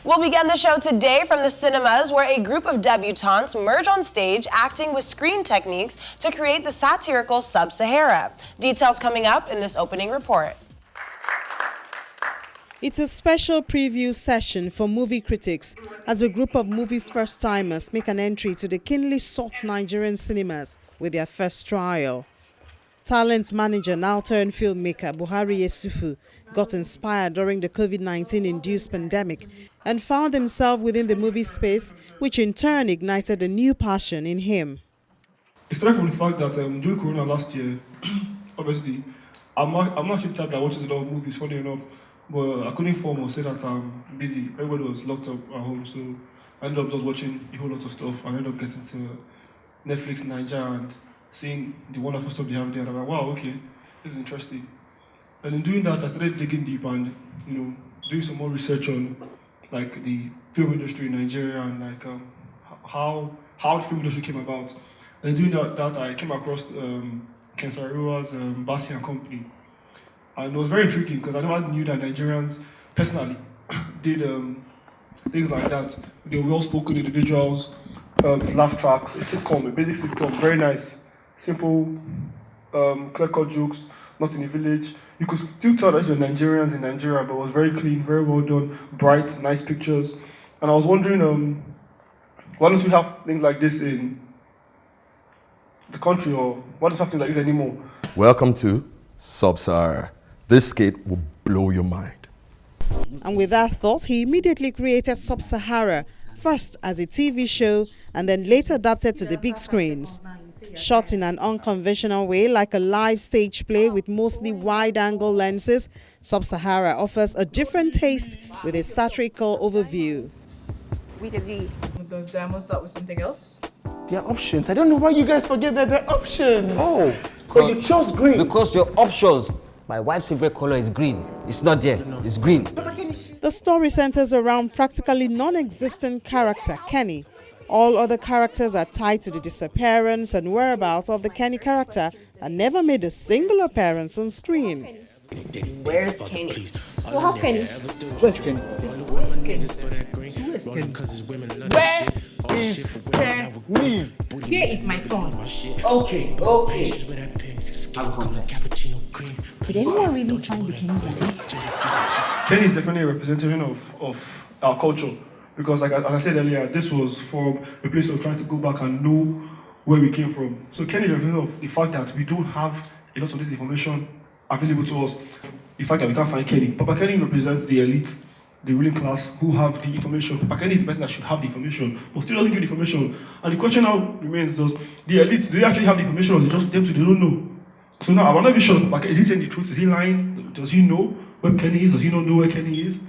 We'll begin the show today from the cinemas where a group of debutantes merge on stage acting with screen techniques to create the satirical Sub-Sahara. Details coming up in this opening report. It's a special preview session for movie critics as a group of movie first-timers make an entry to the keenly sought Nigerian cinemas with their first trial. Talent manager, now-turned filmmaker Buhari Yesufu got inspired during the COVID-19-induced pandemic and found himself within the movie space, which in turn ignited a new passion in him. It started from the fact that during Corona last year, obviously, I'm not actually the type that watches a lot of movies, funny enough, but I couldn't inform or say that I'm busy. Everybody was locked up at home, so I ended up just watching a whole lot of stuff. I ended up getting to Netflix Nigeria and seeing the wonderful stuff they have there. And I'm like, wow, okay, this is interesting. And in doing that, I started digging deep and, doing some more research on, like, the film industry in Nigeria and, like, how the film industry came about. And in doing that I came across Ken Saro-Wiwa's Bassi and Company. And it was very intriguing because I never knew that Nigerians personally did things like that. They were well-spoken individuals, laugh tracks, a sitcom, a basic sitcom, very nice, simple, clear-cut jokes, not in the village. You could still tell that these were Nigerians in Nigeria, but it was very clean, very well done, bright, nice pictures. And I was wondering, why don't we have things like this in the country, or why don't we have things like this anymore? Welcome to Sub-Sahara. This skit will blow your mind. And with that thought, he immediately created Sub-Sahara, first as a TV show and then later adapted to the big screens. Shot in an unconventional way, like a live stage play with mostly wide-angle lenses, Sub-Sahara offers a different taste with a satirical overview. Does Diamond start with something else? There are options. I don't know why you guys forget that there are options. Oh, but you chose green. Because your options. My wife's favorite color is green. It's not there. It's green. The story centers around practically non-existent character, Kenny. All other characters are tied to the disappearance and whereabouts of the Kenny character and never made a single appearance on screen. Where's Kenny? Well, how's Kenny? Where's Kenny? Where's Kenny? Where is Kenny? Here is my son. Okay. Did anyone really find the Kenny guy? Kenny is definitely a representation of our culture. Because, like, as I said earlier, this was from a place of trying to go back and know where we came from. So Kenny is a representative of the fact that we don't have a lot of this information available to us. The fact that we can't find Kenny. Papa Kenny represents the elite, the ruling class, who have the information. Papa Kenny is the person that should have the information, but still doesn't give the information. And the question now remains, does the elite, do they actually have the information, or they just them to they don't know? So now, I'm not even sure, Papa, is he saying the truth? Is he lying? Does he know where Kenny is? Does he not know where Kenny is?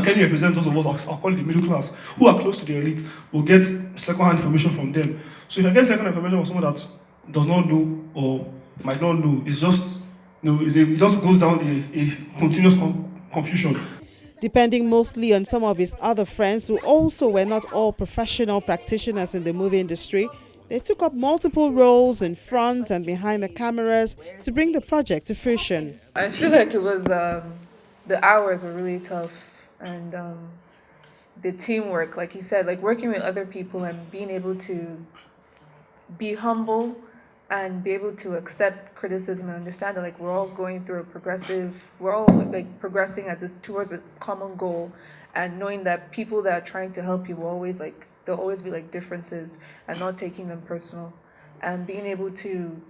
Kenny represents those of us, I'll call it the middle class, who are close to the elite, will get second-hand information from them. So if I get second-hand information from someone that does not know or might not know, it's just, it just goes down a continuous confusion. Depending mostly on some of his other friends who also were not all professional practitioners in the movie industry, they took up multiple roles in front and behind the cameras to bring the project to fruition. I feel like it was, the hours were really tough. And the teamwork, like he said, like working with other people and being able to be humble and be able to accept criticism and understand that, like, we're all going through we're all like progressing towards a common goal, and knowing that people that are trying to help you will always, like, there'll always be like differences, and not taking them personal, and being able to,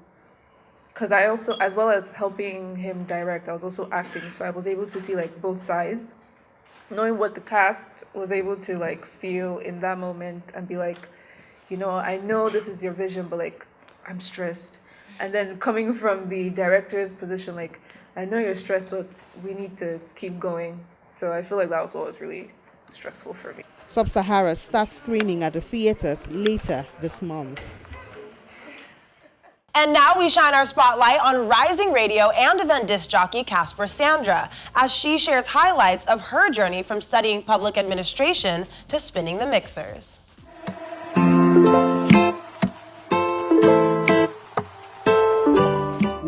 because I also, as well as helping him direct, I was also acting, so I was able to see, like, both sides. Knowing what the cast was able to, like, feel in that moment and be like, I know this is your vision, but, like, I'm stressed. And then coming from the director's position, like, I know you're stressed, but we need to keep going. So I feel like that was what was really stressful for me. Sub-Sahara starts screening at the theaters later this month. And now we shine our spotlight on rising radio and event disc jockey Casper Sandra, as she shares highlights of her journey from studying public administration to spinning the mixers.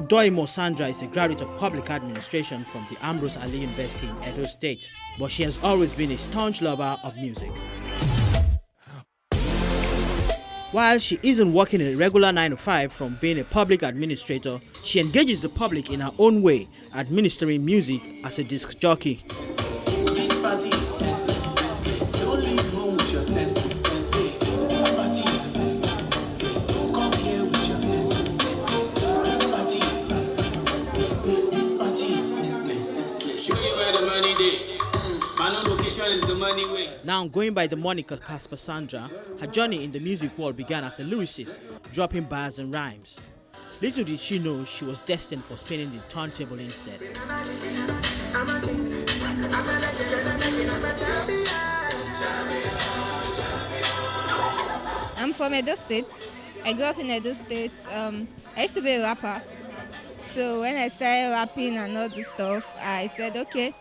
Odoimo Sandra is a graduate of public administration from the Ambrose Ali University in Edo State, but she has always been a staunch lover of music. While she isn't working a regular 9 to 5 from being a public administrator, she engages the public in her own way, administering music as a disc jockey. Now going by the moniker Casper Sandra, her journey in the music world began as a lyricist, dropping bars and rhymes. Little did she know she was destined for spinning the turntable instead. I'm from Edo State. I grew up in Edo State. I used to be a rapper. So when I started rapping and all this stuff, I said, okay,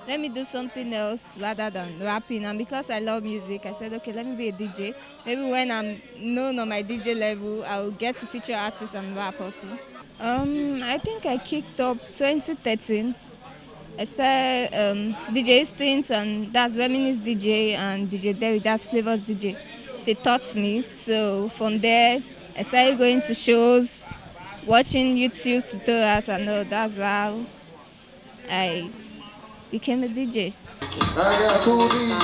let me do something else rather than rapping. And because I love music, I said, okay, let me be a DJ. Maybe when I'm known on my DJ level, I will get to feature artists and rap also. I think I kicked up 2013. I started DJ Stints, and that's Reminisce DJ, and DJ Derry, that's Flavors DJ. They taught me. So from there, I started going to shows, watching YouTube tutorials, and all. That's how I became a DJ. I got a cool DJ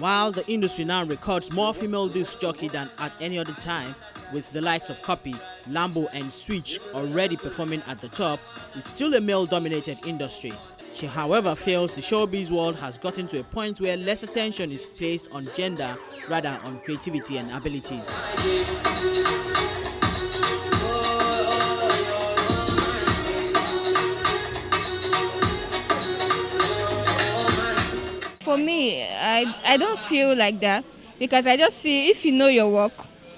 While the industry now records more female disc jockey than at any other time, with the likes of Copy, Lambo and Switch already performing at the top, it's still a male-dominated industry. She, however, feels the showbiz world has gotten to a point where less attention is placed on gender rather on creativity and abilities. For me, I don't feel like that, because I just feel if you know your work,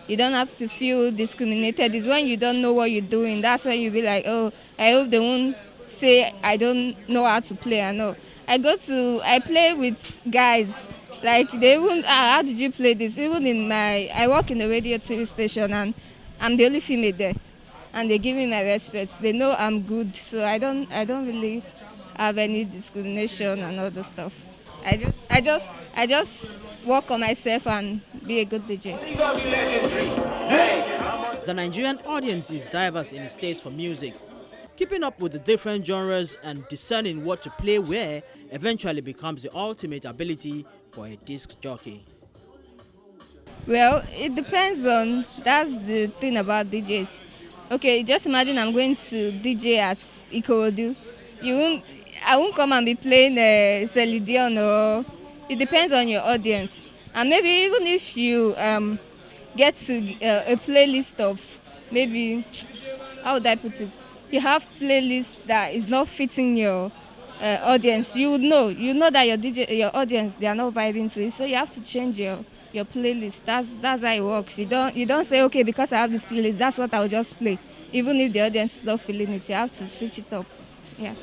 you don't have to feel discriminated. It's when you don't know what you're doing, that's when you be like, oh, I hope they won't say I don't know how to play. I know. I play with guys, like they won't, how did you play this? Even I work in a radio TV station and I'm the only female there. And they give me my respect. They know I'm good, so I don't really have any discrimination and all the stuff. I just work on myself and be a good DJ. The Nigerian audience is diverse in its taste for music. Keeping up with the different genres and discerning what to play where eventually becomes the ultimate ability for a disc jockey. Well, it depends on, that's the thing about DJs. Okay, just imagine I'm going to DJ at Ikorodu. I won't come and be playing Celine Dion, or it depends on your audience. And maybe even if you get to a playlist of, maybe, how would I put it? You have playlist that is not fitting your audience. You know that your audience, they are not vibing to it, so you have to change your playlist. That's how it works. You don't say, okay, because I have this playlist, that's what I'll just play. Even if the audience is not feeling it, you have to switch it up. Yeah.